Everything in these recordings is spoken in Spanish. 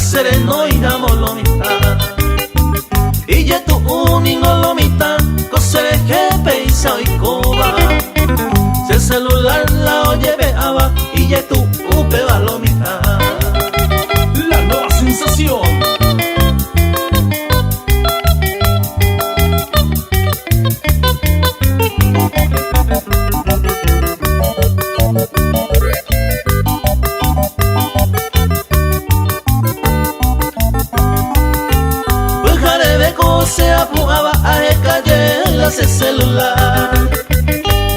sereno y namolomita. Y ya tu uningolomita, cosere jepe y saoikoba. Si el celular la oye veaba, y ya tu upe balomita. La nueva sensación. Se apujaba a calle ese celular.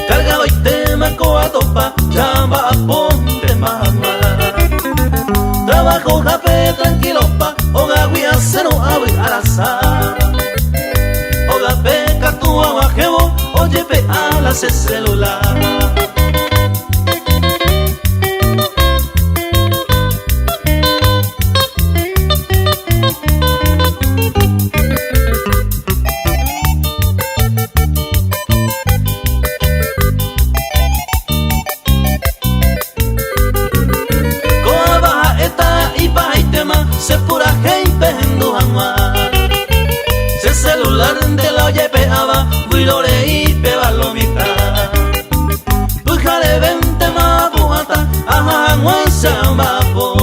Cargaba y te marcó a topa, chamba a ponte mamá. Trabajo jape tranquilo pa, oga guía se no abre al azar. Oga peca tu agua jevo, oye pe ala ese celular. Se pura gente en Duhamar. Se celular de la oye peaba, builore y peba lomita. Bujale vente ma buata, ajá, guansa ma po.